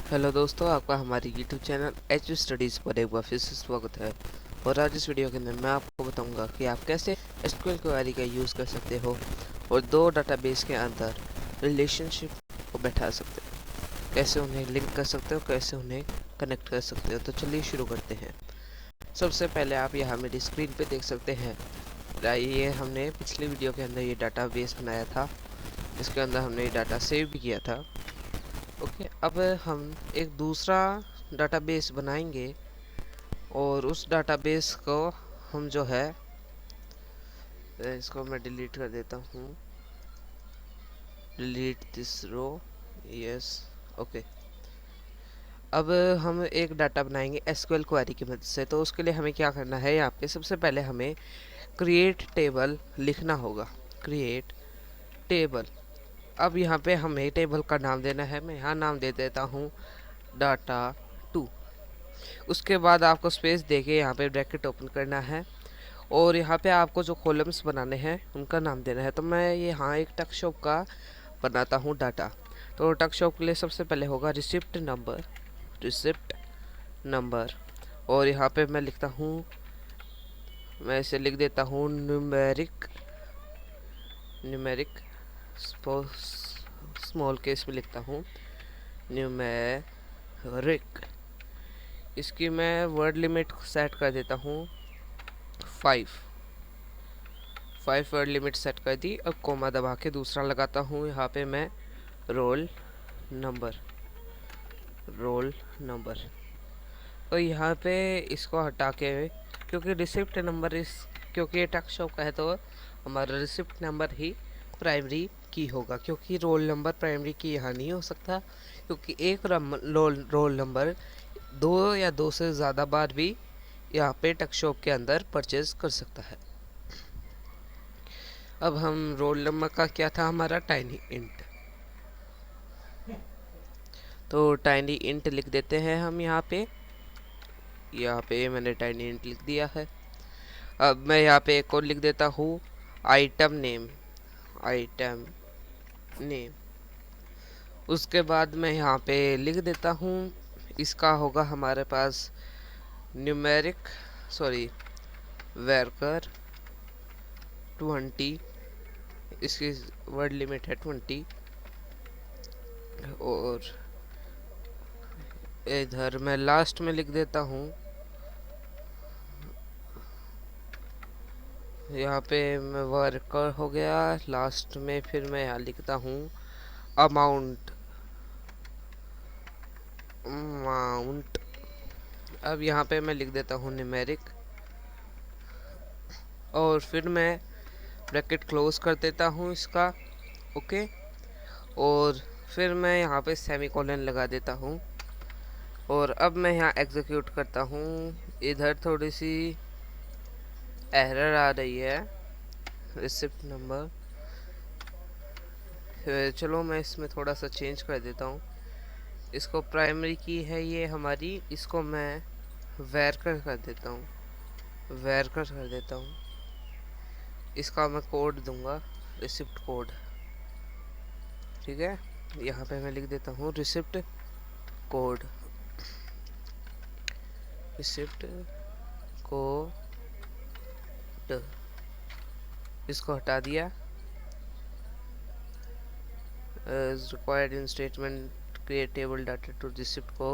Hello दोस्तों, आपका हमारे YouTube चैनल एच स्टडीज़ पर एक बार फिर से स्वागत है। और आज इस वीडियो के अंदर मैं आपको बताऊंगा कि आप कैसे एसक्यूएल क्वेरी का यूज़ कर सकते हो और दो डाटाबेस के अंदर रिलेशनशिप को बैठा सकते हो, कैसे उन्हें लिंक कर सकते हो, कैसे उन्हें कनेक्ट कर सकते हो। तो चलिए शुरू करते हैं। सबसे पहले आप यहाँ मेरी स्क्रीन पर देख सकते हैं, ये हमने पिछली वीडियो के अंदर ये डाटाबेस बनाया था, इसके अंदर हमने ये डाटा सेव भी किया था। ओके, अब हम एक दूसरा डाटाबेस बनाएंगे और उस डाटाबेस को हम जो है इसको मैं डिलीट कर देता हूँ, delete this row, yes. Okay, अब हम एक डाटा बनाएंगे एसक्यूएल क्वेरी की मदद से। तो उसके लिए हमें क्या करना है, यहाँ पे सबसे पहले हमें क्रिएट टेबल लिखना होगा, क्रिएट टेबल। अब यहाँ पे हमें टेबल का नाम देना है, मैं यहाँ नाम दे देता हूँ डाटा 2। उसके बाद आपको स्पेस देके यहाँ पे ब्रैकेट ओपन करना है और यहाँ पे आपको जो कॉलम्स बनाने हैं उनका नाम देना है। तो मैं यहाँ एक टक शॉप का बनाता हूँ डाटा। तो टक शॉप के लिए सबसे पहले होगा रिसिप्ट नंबर, रिसिप्ट नंबर, और यहाँ पे मैं लिखता हूँ, मैं इसे लिख देता हूँ न्यूमेरिक, न्यूमेरिक स्मॉल केस में लिखता हूँ न्यूमेरिक। इसकी मैं वर्ड लिमिट सेट कर देता हूँ 5 वर्ड लिमिट सेट कर दी। अब कोमा दबा के दूसरा लगाता हूँ, यहाँ पे मैं रोल नंबर, रोल नंबर। तो यहाँ पे इसको हटा के, क्योंकि रिसिप्ट नंबर क्योंकि ये टक शॉप का है तो हमारा रिसिप्ट नंबर ही प्राइमरी की होगा, क्योंकि रोल नंबर प्राइमरी की यहाँ नहीं हो सकता, क्योंकि एक रोल नंबर 2 या 2 से ज़्यादा बार भी यहाँ पे टक शॉप के अंदर परचेज कर सकता है। अब हम रोल नंबर का क्या था हमारा, टाइनी इंट। तो टाइनी इंट लिख देते हैं हम यहाँ पे मैंने टाइनी इंट लिख दिया है। अब मैं यहाँ पे एक और लिख देता हूँ आइटम नेम, आइटम नेम। उसके बाद मैं यहाँ पे लिख देता हूँ, इसका होगा हमारे पास न्यूमेरिक, सॉरी वर्कर 20, इसकी वर्ड लिमिट है 20। और इधर मैं लास्ट में लिख देता हूँ, यहाँ पे मैं वर्कर हो गया, लास्ट में फिर मैं यहाँ लिखता हूँ अमाउंट, अमाउंट। अब यहाँ पे मैं लिख देता हूँ न्यूमेरिक और फिर मैं ब्रैकेट क्लोज कर देता हूँ इसका। ओके, और फिर मैं यहाँ पे सेमीकोलन लगा देता हूँ और अब मैं यहाँ एग्जीक्यूट करता हूँ। इधर थोड़ी सी एरर आ रही है, रिसिप्ट नंबर, चलो मैं इसमें थोड़ा सा चेंज कर देता हूँ। इसको प्राइमरी की है ये हमारी, इसको मैं वर्कर कर देता हूँ, वर्कर कर देता हूँ। इसका मैं कोड दूंगा, रिसिप्ट कोड, ठीक है। यहाँ पे मैं लिख देता हूँ रिसिप्ट कोड, रिसिप्ट कोड, इसको हटा दिया। Required in statement create table data to receipt को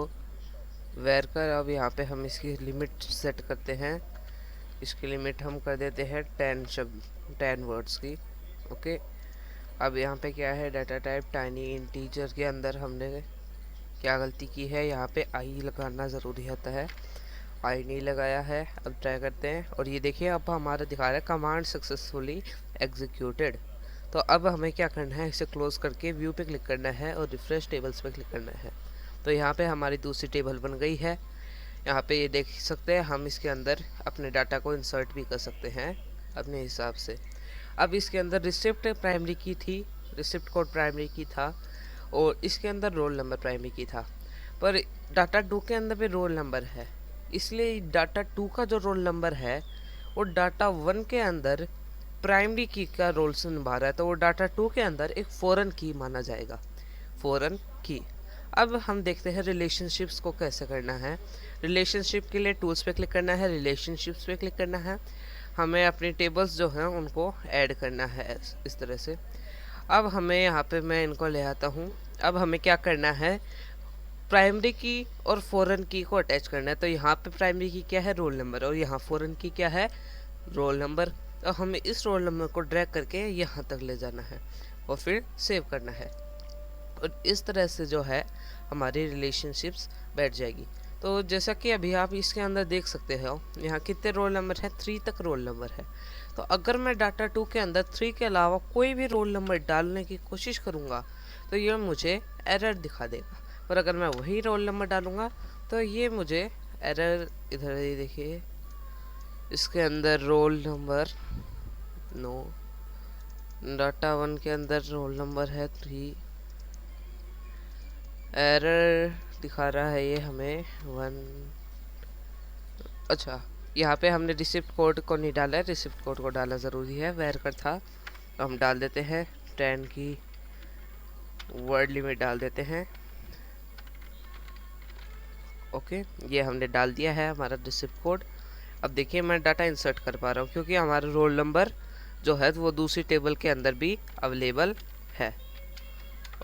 वर्कर। अब यहाँ पे हम इसकी लिमिट सेट करते हैं, इसकी लिमिट हम कर देते हैं 10 शब्द, 10 वर्ड्स की। ओके, अब यहाँ पे क्या है, डाटा टाइप टाइनी इंटीजर के अंदर हमने क्या गलती की है, यहाँ पे आई लगाना ज़रूरी होता है, आई नहीं लगाया है। अब ट्राई करते हैं और ये देखिए अब हमारा दिखा रहा है कमांड सक्सेसफुली एग्जीक्यूटेड। तो अब हमें क्या करना है, इसे क्लोज करके व्यू पे क्लिक करना है और रिफ्रेश टेबल्स पे क्लिक करना है। तो यहाँ पे हमारी दूसरी टेबल बन गई है। यहाँ पे ये देख सकते हैं, हम इसके अंदर अपने डाटा को इंसर्ट भी कर सकते हैं अपने हिसाब से। अब इसके अंदर रिसिप्ट प्राइमरी की थी, रिसिप्ट कोड प्राइमरी की था और इसके अंदर रोल नंबर प्राइमरी की था, पर डाटा 2 के अंदर भी रोल नंबर है, इसलिए डाटा 2 का जो रोल नंबर है वो डाटा 1 के अंदर प्राइमरी की का रोल से निभा रहा है, तो वो डाटा 2 के अंदर एक फॉरेन की माना जाएगा, फॉरेन की। अब हम देखते हैं रिलेशनशिप्स को कैसे करना है। रिलेशनशिप के लिए टूल्स पे क्लिक करना है, रिलेशनशिप्स पे क्लिक करना है, हमें अपनी टेबल्स जो हैं उनको ऐड करना है इस तरह से। अब हमें यहाँ पे मैं इनको ले आता हूँ। अब हमें क्या करना है, प्राइमरी की और फॉरेन की को अटैच करना है। तो यहाँ पे प्राइमरी की क्या है, रोल नंबर, और यहाँ फॉरेन की क्या है, रोल नंबर। तो हमें इस रोल नंबर को ड्रैग करके यहाँ तक ले जाना है और फिर सेव करना है, और इस तरह से जो है हमारी रिलेशनशिप्स बैठ जाएगी। तो जैसा कि अभी आप इसके अंदर देख सकते हो, यहाँ कितने रोल नंबर है, 3 तक रोल नंबर है। तो अगर मैं डाटा 2 के अंदर 3 के अलावा कोई भी रोल नंबर डालने की कोशिश करूँगा तो ये मुझे एरर दिखा देगा, पर अगर मैं वही रोल नंबर डालूँगा तो ये मुझे एरर, इधर ये देखिए इसके अंदर रोल नंबर नो, डाटा 1 के अंदर रोल नंबर है 3, एरर दिखा रहा है ये हमें 1। अच्छा, यहाँ पे हमने रिसिप्ट कोड को नहीं डाला है, रिसिप्ट कोड को डालना ज़रूरी है, वेर कर था तो हम डाल देते हैं 10 की वर्ड लिमिट डाल देते हैं। ओके, ये हमने डाल दिया है हमारा रिसिप्ट कोड। अब देखिए मैं डाटा इंसर्ट कर पा रहा हूँ क्योंकि हमारा रोल नंबर जो है वो दूसरी टेबल के अंदर भी अवेलेबल है।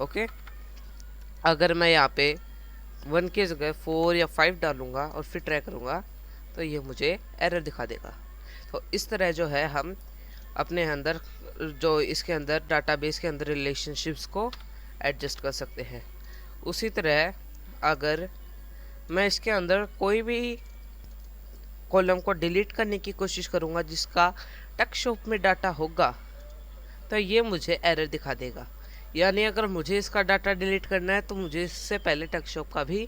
ओके, अगर मैं यहाँ पे 1 की जगह 4 या 5 डालूंगा और फिर ट्राई करूँगा तो ये मुझे एरर दिखा देगा। तो इस तरह जो है हम अपने अंदर जो इसके अंदर डाटाबेस के अंदर रिलेशनशिप्स को एडजस्ट कर सकते हैं। उसी तरह अगर मैं इसके अंदर कोई भी कॉलम को डिलीट करने की कोशिश करूँगा जिसका टेक्स्ट में डाटा होगा तो ये मुझे एरर दिखा देगा। यानी अगर मुझे इसका डाटा डिलीट करना है तो मुझे इससे पहले टेक्स्ट का भी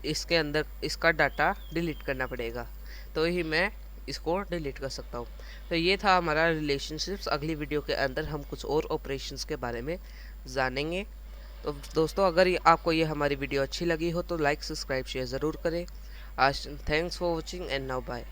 इसके अंदर इसका डाटा डिलीट करना पड़ेगा, तो ही मैं इसको डिलीट कर सकता हूँ। तो ये था हमारा रिलेशनशिप्स। अगली वीडियो के अंदर हम कुछ और ऑपरेशंस के बारे में जानेंगे। तो दोस्तों, अगर आपको ये हमारी वीडियो अच्छी लगी हो तो लाइक, सब्सक्राइब, शेयर ज़रूर करें। आज thanks for watching and now bye.